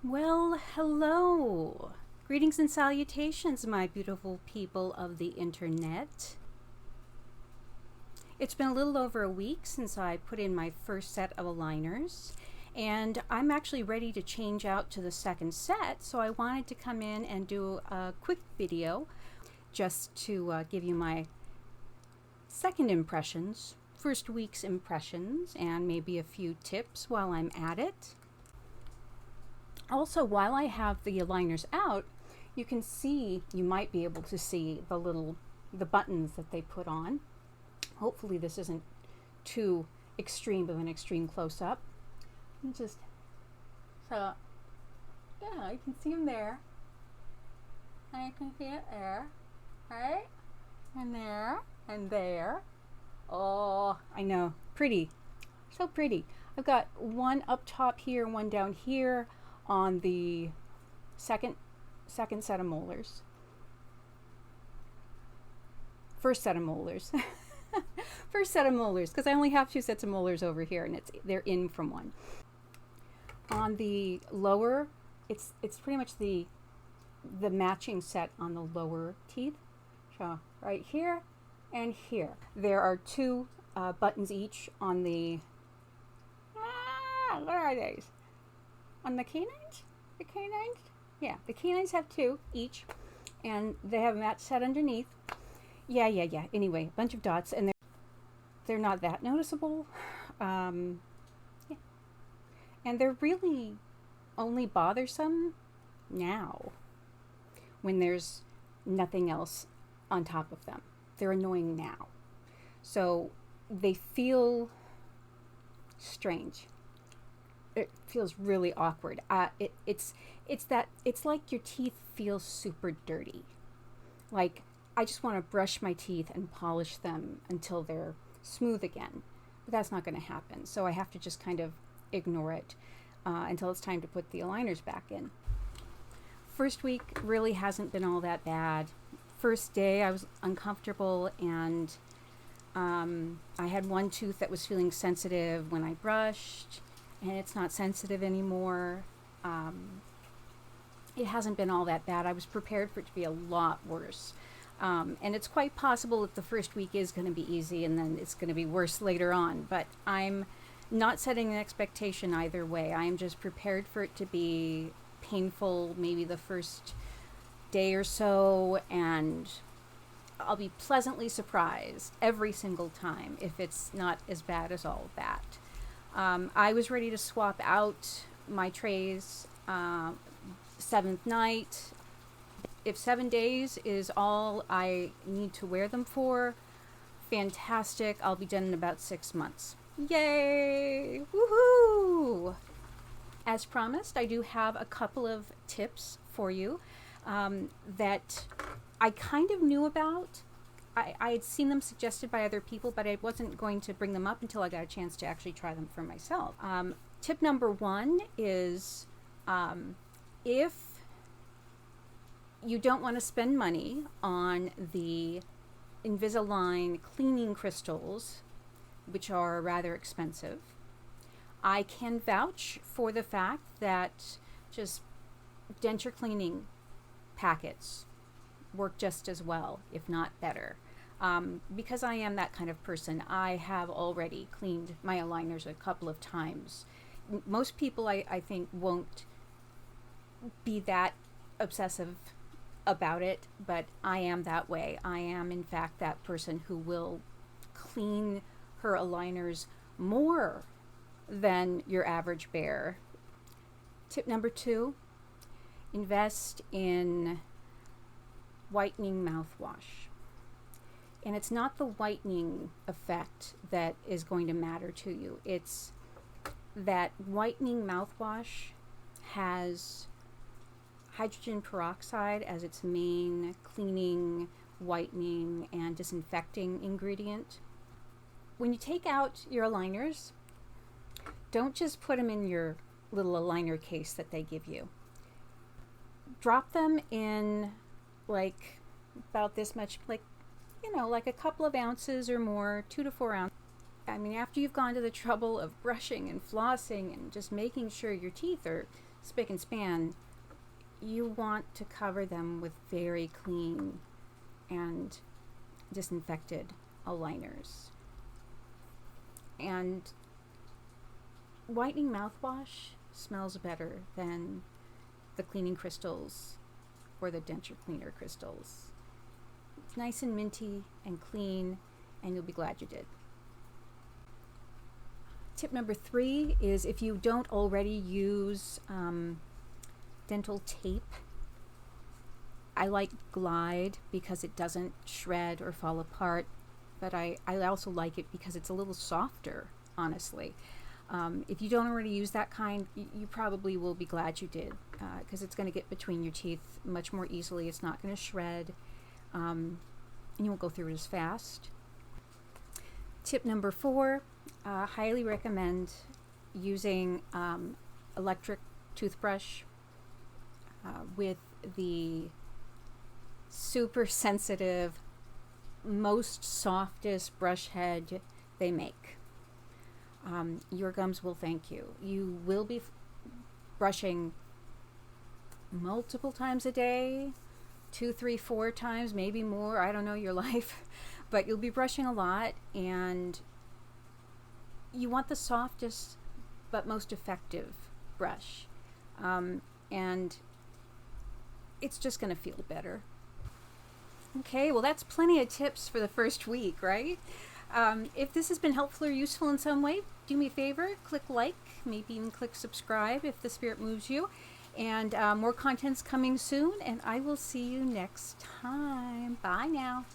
Well, hello. Greetings and salutations, my beautiful people of the internet. It's been a little over a week since I put in my first set of aligners, and I'm actually ready to change out to the second set, so I wanted to come in and do a quick video just to give you my second impressions, first week's impressions, and maybe a few tips while I'm at it. Also, while I have the aligners out, you can see, you might be able to see the buttons that they put on. Hopefully this isn't too extreme of an extreme close-up. So yeah, you can see them there. And you can see it there, right? And there, and there. Oh, I know, pretty, so pretty. I've got one up top here, one down here on the second set of molars. First set of molars. First set of molars, because I only have two sets of molars over here, and they're in from one. On the lower, it's pretty much the matching set on the lower teeth. So right here and here. There are two buttons each on the what are these? On the canines? The canines? Yeah, the canines have two each, and they have a match set underneath. Yeah. Anyway, a bunch of dots, and they're not that noticeable. Yeah. And they're really only bothersome now when there's nothing else on top of them. They're annoying now. So they feel strange. It feels really awkward. It's like your teeth feel super dirty. Like I just want to brush my teeth and polish them until they're smooth again. But that's not going to happen. So I have to just kind of ignore it until it's time to put the aligners back in. First week really hasn't been all that bad. First day I was uncomfortable, and I had one tooth that was feeling sensitive when I brushed, and it's not sensitive anymore. It hasn't been all that bad. I was prepared for it to be a lot worse. And it's quite possible that the first week is going to be easy and then it's going to be worse later on. But I'm not setting an expectation either way. I am just prepared for it to be painful maybe the first day or so, and I'll be pleasantly surprised every single time if it's not as bad as all of that. I was ready to swap out my trays seventh night. If 7 days is all I need to wear them for, fantastic. I'll be done in about 6 months. Yay! Woohoo! As promised, I do have a couple of tips for you that I kind of knew about. I had seen them suggested by other people, but I wasn't going to bring them up until I got a chance to actually try them for myself. Tip number one is if you don't want to spend money on the Invisalign cleaning crystals, which are rather expensive, I can vouch for the fact that just denture cleaning packets work just as well, if not better. Because I am that kind of person, I have already cleaned my aligners a couple of times. Most people, I think, won't be that obsessive about it, but I am that way. I am, in fact, that person who will clean her aligners more than your average bear. Tip number two, invest in whitening mouthwash. And it's not the whitening effect that is going to matter to you. It's that whitening mouthwash has hydrogen peroxide as its main cleaning, whitening, and disinfecting ingredient. When you take out your aligners, don't just put them in your little aligner case that they give you. Drop them in like about this much, like a couple of ounces or more, 2 to 4 ounces. I mean, after you've gone to the trouble of brushing and flossing and just making sure your teeth are spick and span, you want to cover them with very clean and disinfected aligners. And Whitening Mouthwash smells better than the cleaning crystals or the denture cleaner crystals. It's nice and minty and clean, and you'll be glad you did. Tip number 3 is, if you don't already use dental tape, I like Glide because it doesn't shred or fall apart, but I also like it because it's a little softer, honestly. If you don't already use that kind, you probably will be glad you did, because it's going to get between your teeth much more easily. It's not going to shred, and you won't go through it as fast. Tip number 4, highly recommend using electric toothbrush with the super sensitive, most softest brush head they make. Your gums will thank you. You will be brushing multiple times a day, 2, 3, 4 times, maybe more. I don't know your life, but you'll be brushing a lot, and you want the softest but most effective brush. And it's just going to feel better. Okay, well, that's plenty of tips for the first week, right? If this has been helpful or useful in some way, do me a favor, click like, maybe even click subscribe if the spirit moves you. And more content's coming soon, and I will see you next time. Bye now.